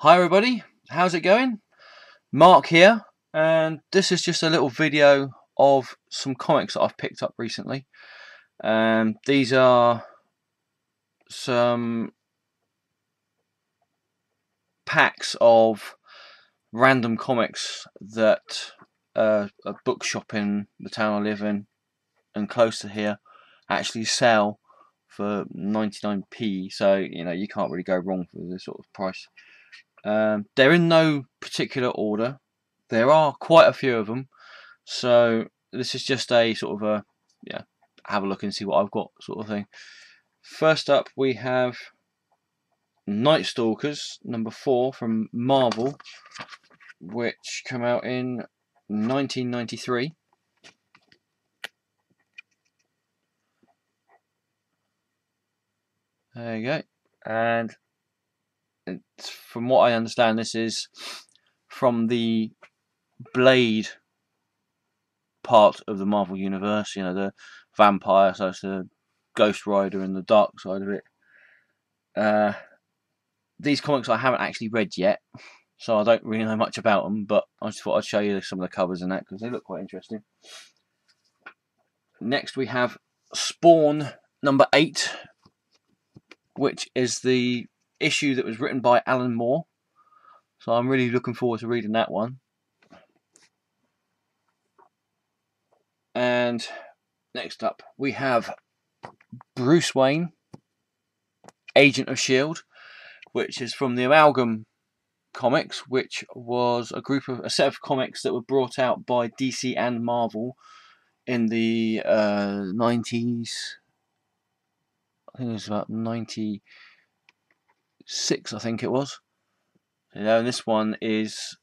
Hi everybody, how's it going? Mark here, and this is just a little video of some comics that I've picked up recently. These are some packs of random comics that a bookshop in the town I live in and close to here actually sell for 99p, so you can't really go wrong for this sort of price. They're in no particular order. There are quite a few of them, so this is just a sort of have a look and see what I've got sort of thing. First up we have Night Stalkers #4 from Marvel, which came out in 1993. There you go. And from what I understand, this is from the Blade part of the Marvel universe, the vampire, so it's the Ghost Rider and the dark side of it. These comics I haven't actually read yet, so I don't really know much about them, but I just thought I'd show you some of the covers and that because they look quite interesting. Next we have Spawn #8, which is the issue that was written by Alan Moore, so I'm really looking forward to reading that one. And next up we have Bruce Wayne, Agent of S.H.I.E.L.D., which is from the Amalgam Comics, which was a set of comics that were brought out by DC and Marvel in the 90s. I think it was about 96, I think it was. And this one is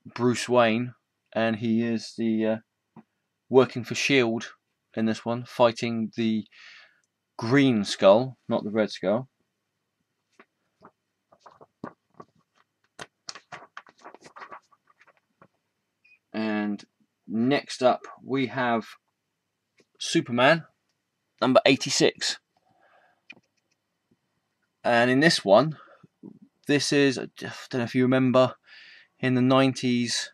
Bruce Wayne, and he is the working for S.H.I.E.L.D. in this one, fighting the Green Skull, not the Red Skull. And next up we have Superman #86. And in this one, this is, I don't know if you remember, in the 90s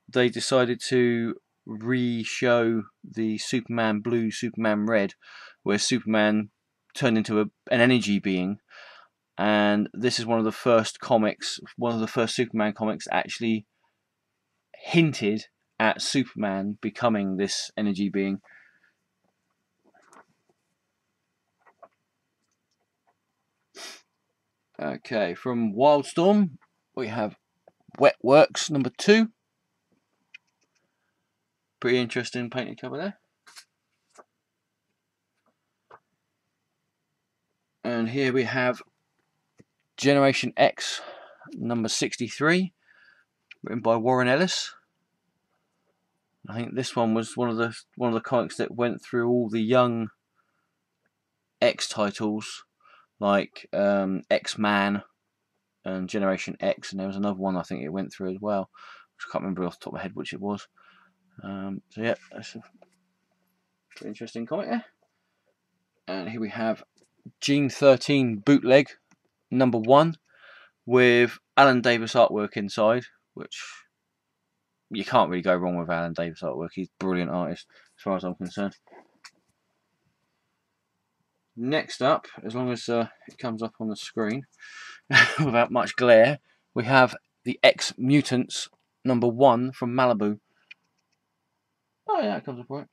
they decided to re-show the Superman Blue, Superman Red, where Superman turned into an energy being. And this is one of the first comics, one of the first Superman comics that actually hinted at Superman becoming this energy being. Okay, from Wildstorm we have Wet Works #2. Pretty interesting painted cover there. And here we have Generation X #63, written by Warren Ellis. I think this one was one of the comics that went through all the young X titles, like X-Man and Generation X, and there was another one I think it went through as well. I can't remember off the top of my head which it was. So yeah, that's a pretty interesting comic there. And here we have Gene 13 Bootleg #1 with Alan Davis artwork inside, which you can't really go wrong with Alan Davis artwork. He's a brilliant artist as far as I'm concerned. Next up, as long as it comes up on the screen without much glare, we have the X Mutants #1 from Malibu. Oh yeah, it comes up right.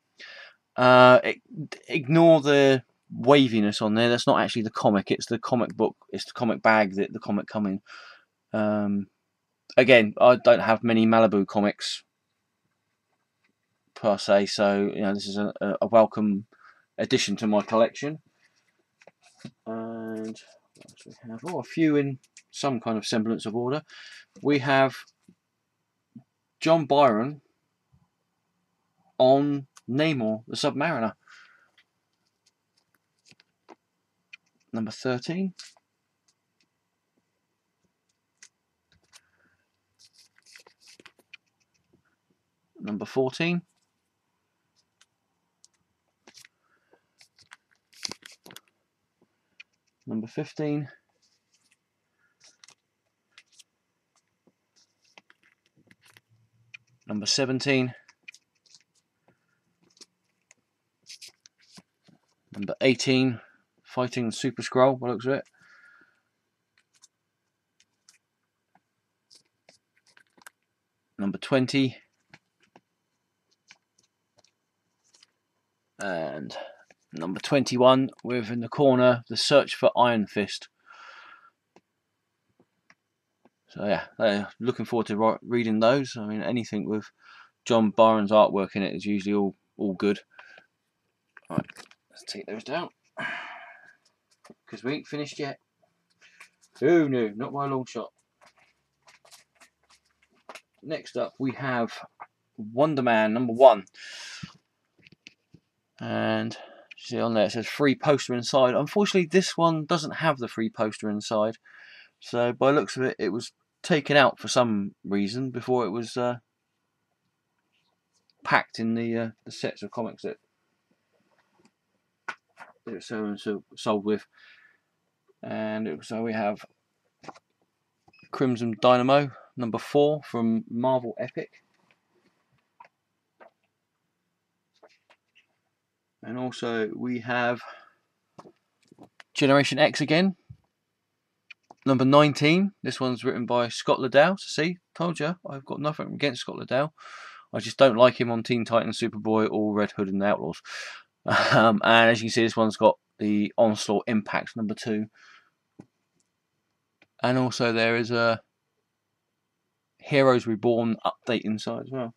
Ignore the waviness on there. That's not actually the comic. It's the comic book. It's the comic bag that the comic come in. Again, I don't have many Malibu comics per se, so this is a welcome addition to my collection. And what else we have? Oh, a few in some kind of semblance of order. We have John Byron on Namor the Submariner #13. #14. #15. Number 17. Number 18, fighting Super Skrull, by the looks of it. Number 20. And number 21, with in the corner, the Search for Iron Fist. So yeah, looking forward to reading those. I mean, anything with John Byrne's artwork in it is usually all good. Right, let's take those down, because we ain't finished yet. Oh no, not by a long shot. Next up we have Wonder Man number 1. And see on there it says free poster inside. Unfortunately this one doesn't have the free poster inside. So by the looks of it, it was taken out for some reason before it was packed in the sets of comics that it was sold with. And so we have Crimson Dynamo number 4 from Marvel Epic. And also we have Generation X again, number 19. This one's written by Scott Lobdell. So see, told you, I've got nothing against Scott Lobdell. I just don't like him on Teen Titans, Superboy, or Red Hood and the Outlaws. And as you can see, this one's got the Onslaught Impact number 2. And also there is a Heroes Reborn update inside as well.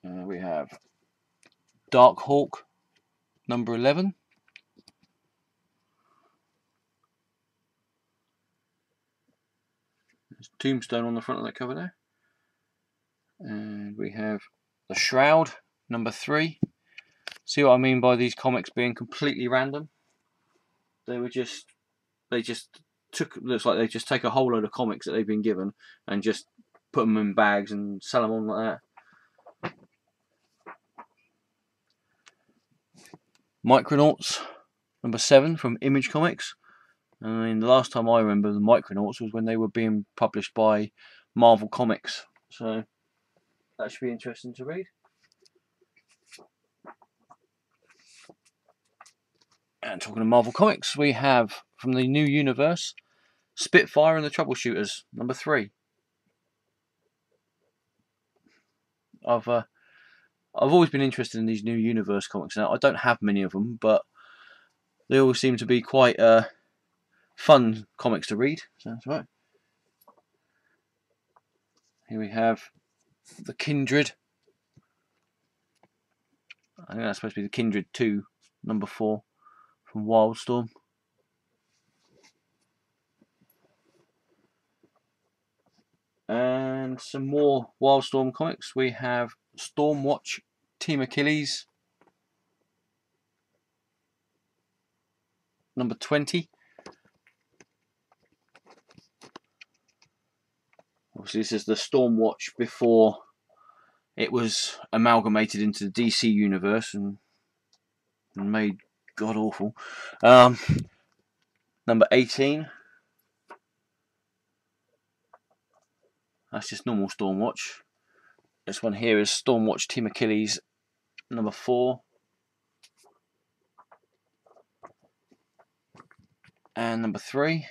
We have Dark Hawk number 11. There's Tombstone on the front of that cover there. And we have the Shroud number 3. See what I mean by these comics being completely random? They just looks like they just take a whole load of comics that they've been given and just put them in bags and sell them on like that. Micronauts number 7 from Image Comics. I mean, the last time I remember the Micronauts was when they were being published by Marvel Comics, so that should be interesting to read. And talking of Marvel Comics, we have from the new universe Spitfire and the Troubleshooters number 3. I've always been interested in these new universe comics. Now I don't have many of them, but they always seem to be quite fun comics to read. So that's right. Here we have the Kindred. I think that's supposed to be the Kindred 2, number 4 from Wildstorm. And some more Wildstorm comics. We have Stormwatch Team Achilles number 20. Obviously this is the Stormwatch before it was amalgamated into the DC universe and made god awful. Number 18. That's just normal Stormwatch. This one here is Stormwatch Team Achilles number 4. And number 3.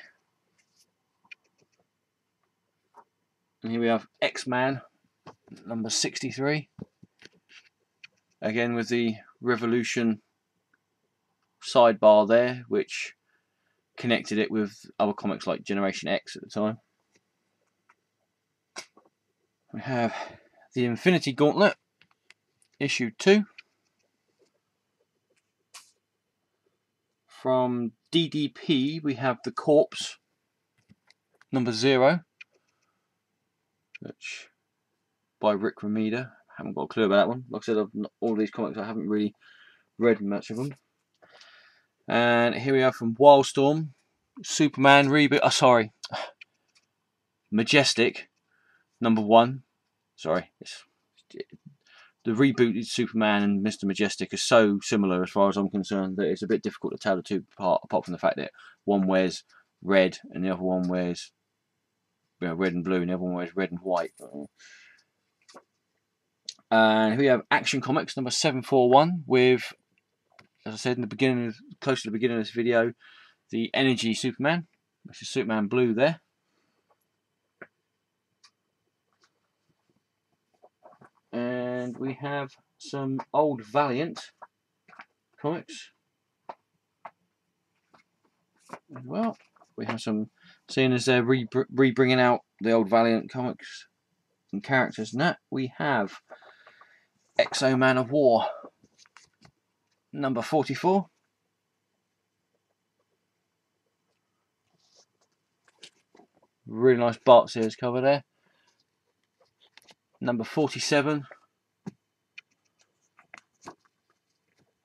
And here we have X-Man number 63. Again with the Revolution sidebar there, which connected it with other comics like Generation X at the time. We have the Infinity Gauntlet, issue 2. From DDP we have The Corpse, number 0, which by Rick Remeda. Haven't got a clue about that one. Like I said, all these comics I haven't really read much of them. And here we are from Wildstorm, Superman reboot. Majestic, number 1. Sorry, the rebooted Superman and Mr. Majestic are so similar as far as I'm concerned that it's a bit difficult to tell the two apart from the fact that one wears red and the other one wears red and blue, and everyone wears red and white. And we have Action Comics number 741 with, as I said in the beginning, close to the beginning of this video, the Energy Superman, which is Superman blue there. And we have some old Valiant comics as well. We have some, seeing as they're re-bringing out the old Valiant comics and characters and that, we have Exo Man of War number 44. Really nice Bart Sears cover there. Number 47.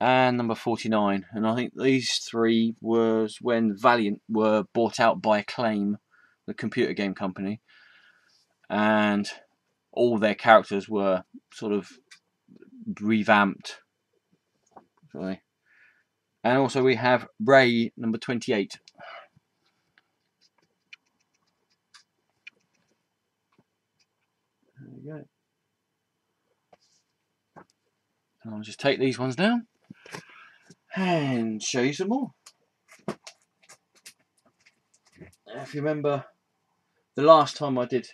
And number 49. And I think these three was when Valiant were bought out by Acclaim, the computer game company. And all their characters were sort of revamped. Sorry. And also we have Ray number 28. There we go. And I'll just take these ones down and show you some more. If you remember the last time I did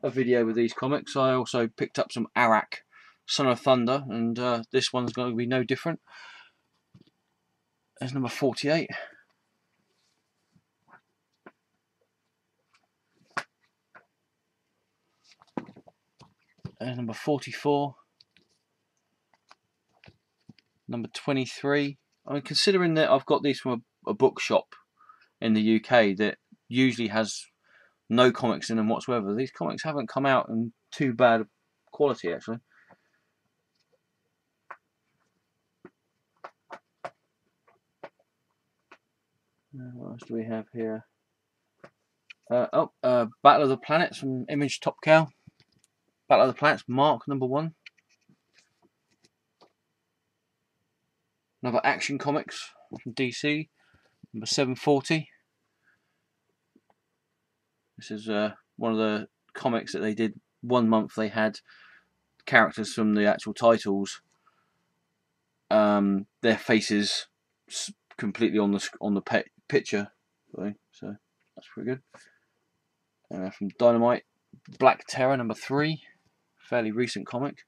a video with these comics, I also picked up some Arak, Son of Thunder, and this one's going to be no different. There's number 48. There's number 44. Number 23. I mean, considering that I've got these from a bookshop in the UK that usually has no comics in them whatsoever, these comics haven't come out in too bad quality actually. What else do we have here? Battle of the Planets from Image Top Cow. Battle of the Planets Mark number 1. Another Action Comics from DC, number 740. This is one of the comics that they did 1 month. They had characters from the actual titles, their faces completely on the picture. So that's pretty good. From Dynamite, Black Terror number 3, fairly recent comic.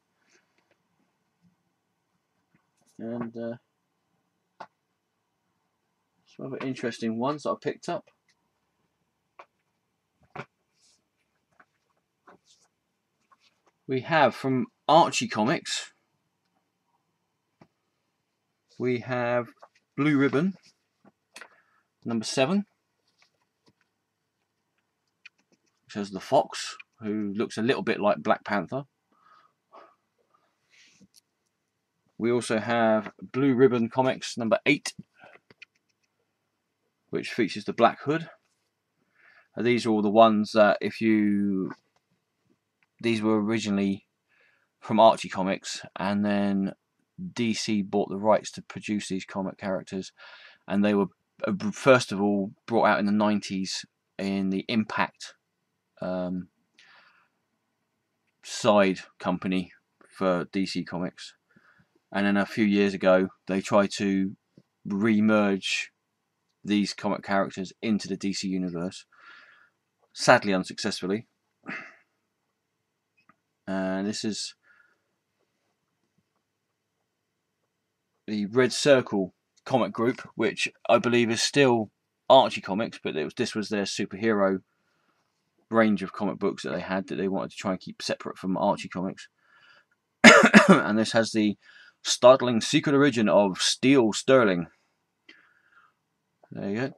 And some other interesting ones that I picked up. We have from Archie Comics, we have Blue Ribbon number 7, which has the Fox, who looks a little bit like Black Panther. We also have Blue Ribbon Comics number 8, which features the Black Hood. These are all the ones that these were originally from Archie Comics, and then DC bought the rights to produce these comic characters, and they were first of all brought out in the 90s in the Impact side company for DC Comics, and then a few years ago they tried to re-merge these comic characters into the DC universe, sadly unsuccessfully. And this is the Red Circle comic group, which I believe is still Archie Comics, but this was their superhero range of comic books that they had that they wanted to try and keep separate from Archie Comics. And this has the startling secret origin of Steel Sterling. There you go.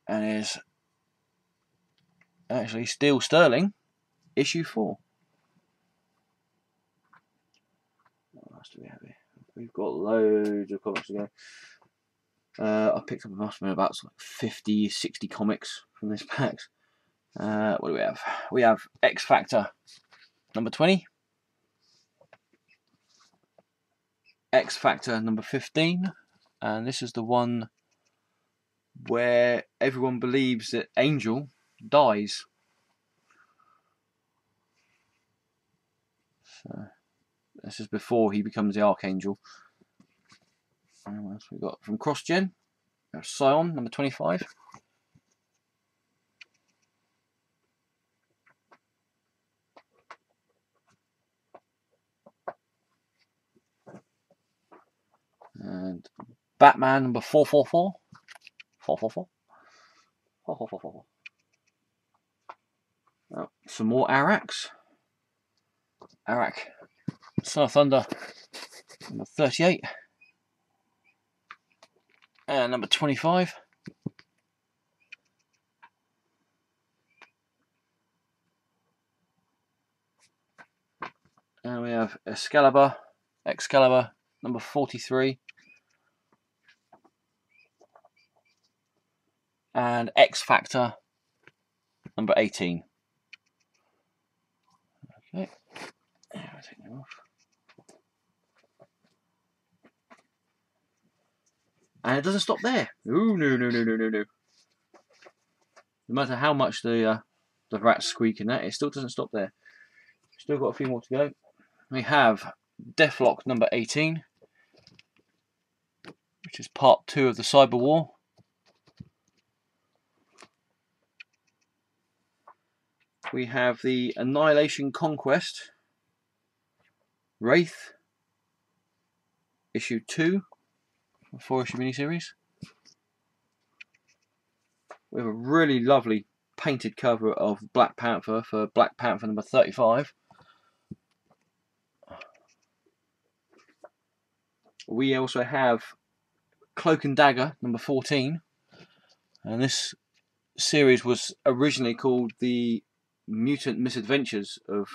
And it's actually Steel Sterling issue 4. What else do we have here? We've got loads of comics to go. I picked up, must have been about 50, 60 comics from this pack. What do we have? We have X Factor number 20. X Factor number 15. And this is the one where everyone believes that Angel dies So this is before he becomes the Archangel. And what else we got from CrossGen? We have Scion number 25. And Batman number 444. 444. 444. Oh, some more Arax. Arak. Son of Thunder number 38. And number 25. And we have Excalibur number 43. And X Factor number 18. Okay, I'll take them off. And it doesn't stop there. Ooh, no. No matter how much the rats squeak in that, it still doesn't stop there. Still got a few more to go. We have Deathlock number 18, which is part 2 of the Cyber War. We have the Annihilation Conquest Wraith, issue 2, a 4-issue miniseries. We have a really lovely painted cover of Black Panther for Black Panther number 35. We also have Cloak and Dagger number 14, and this series was originally called the Mutant Misadventures of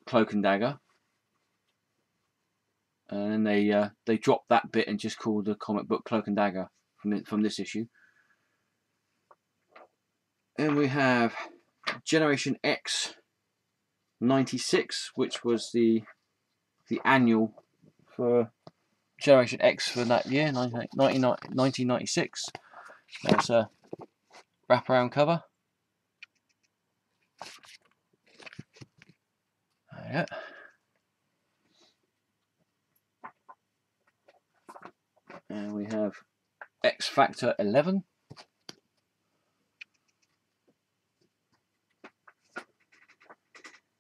Cloak and Dagger, and then they dropped that bit and just called the comic book Cloak and Dagger from this issue. And we have Generation X 96, which was the annual for Generation X for that year, 1996. That's a wraparound cover. Yeah. And we have X Factor 11.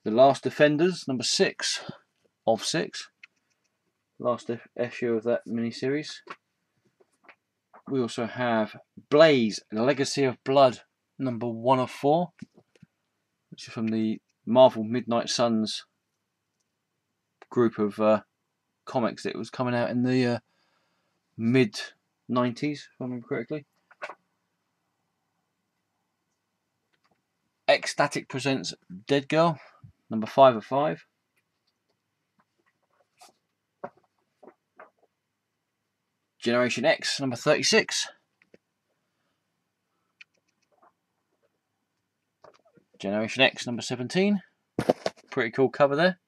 The Last Defenders, number 6 of 6. Last issue of that miniseries. We also have Blaze, Legacy of Blood, number 1 of 4, which is from the Marvel Midnight Suns group of comics that was coming out in the mid-90s, if I remember correctly. Ecstatic presents Dead Girl, number 5 of 5. Generation X, number 36. Generation X, number 17. Pretty cool cover there.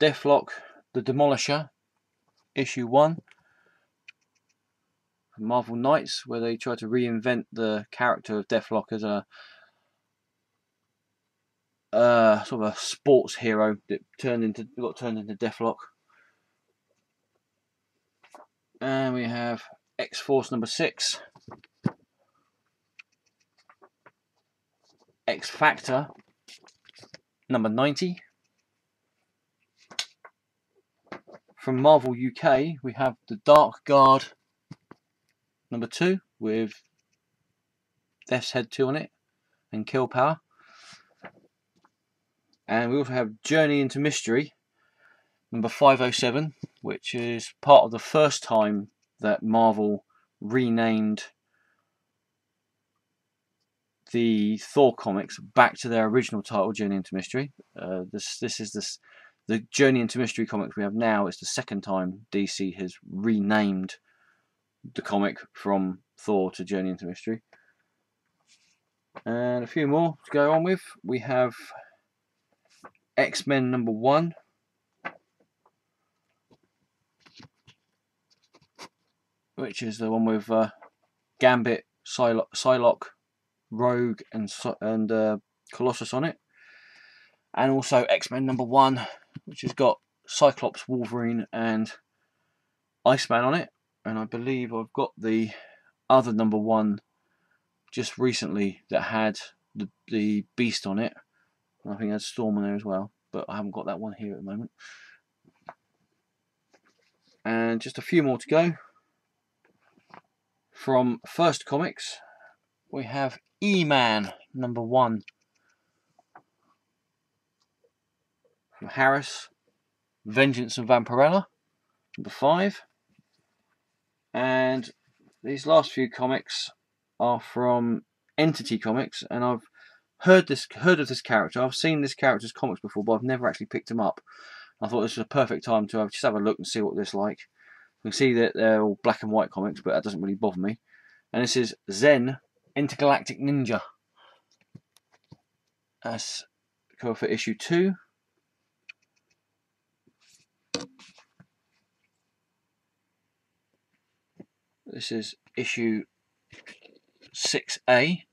Deathlock, the Demolisher, issue 1. Marvel Knights, where they try to reinvent the character of Deathlock as a sort of a sports hero that got turned into Deathlock. And we have X-Force number 6. X-Factor number 90. From Marvel UK, we have the Dark Guard number 2 with Death's Head 2 on it and Kill Power. And we also have Journey into Mystery number 507, which is part of the first time that Marvel renamed the Thor comics back to their original title, Journey into Mystery. The Journey into Mystery comics we have now is the second time DC has renamed the comic from Thor to Journey into Mystery. And a few more to go on with. We have X-Men number 1. Which is the one with Gambit, Psylocke, Rogue and Colossus on it. And also X-Men #1, which has got Cyclops, Wolverine and Iceman on it. And I believe I've got the other #1 just recently that had the Beast on it. And I think it had Storm on there as well, but I haven't got that one here at the moment. And just a few more to go. From First Comics, we have E-Man #1 from Harris, Vengeance of Vampirella #5, and these last few comics are from Entity Comics, and I've heard of this character. I've seen this character's comics before, but I've never actually picked him up. I thought this was a perfect time to just have a look and see what this is like. You can see that they're all black and white comics, but that doesn't really bother me. And this is Zen Intergalactic Ninja. That's cover for issue 2. This is issue 6A.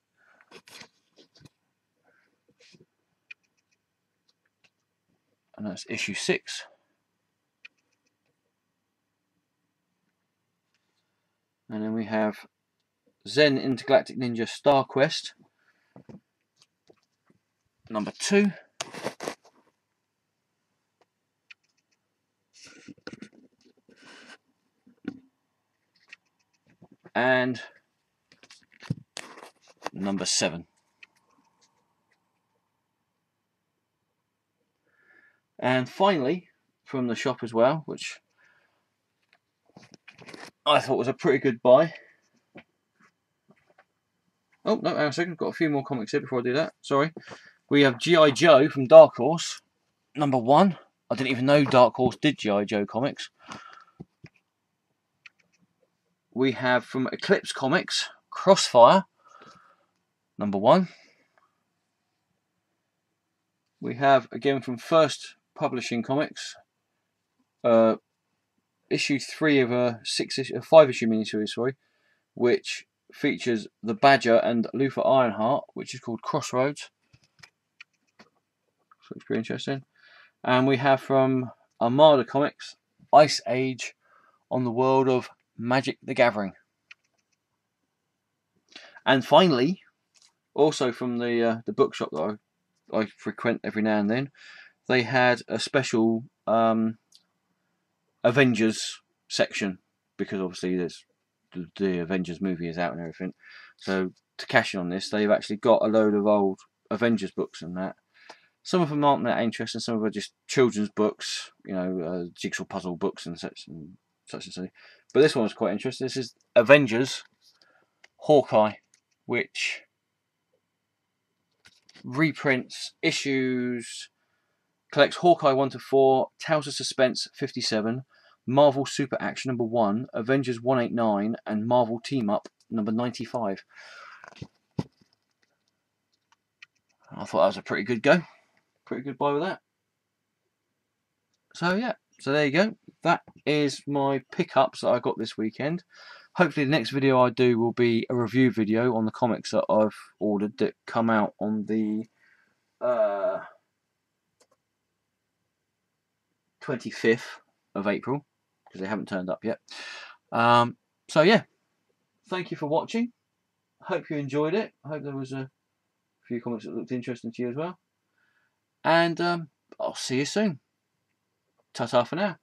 And that's issue 6. And then we have Zen Intergalactic Ninja Star Quest #2. And #7. And finally, from the shop as well, which I thought was a pretty good buy. Oh, no, hang on a second. Got a few more comics here before I do that. Sorry. We have G.I. Joe from Dark Horse #1. I didn't even know Dark Horse did G.I. Joe comics. We have from Eclipse Comics, Crossfire #1. We have, again, from First Publishing Comics, issue 3 of a 5-issue miniseries, sorry, which features the Badger and Luther Ironheart, which is called Crossroads. So it's pretty interesting. And we have from Armada Comics, Ice Age on the World of Magic the Gathering. And finally, also from the bookshop that I frequent every now and then, they had a special Avengers section, because obviously there's the Avengers movie is out and everything. So to cash in on this, they've actually got a load of old Avengers books and that. Some of them aren't that interesting. Some of them are just children's books, you know, jigsaw puzzle books and such and such. But this one was quite interesting. This is Avengers Hawkeye, which reprints issues, collects Hawkeye 1 to 4, Tales of Suspense 57, Marvel Super Action #1, Avengers 189, and Marvel Team Up #95. I thought that was a pretty good go. Pretty good buy with that. So yeah, so there you go. That is my pickups that I got this weekend. Hopefully the next video I do will be a review video on the comics that I've ordered that come out on the 25th of April, because they haven't turned up yet. So yeah, thank you for watching. Hope you enjoyed it. I hope there was a few comics that looked interesting to you as well. And I'll see you soon. Ta-ta for now.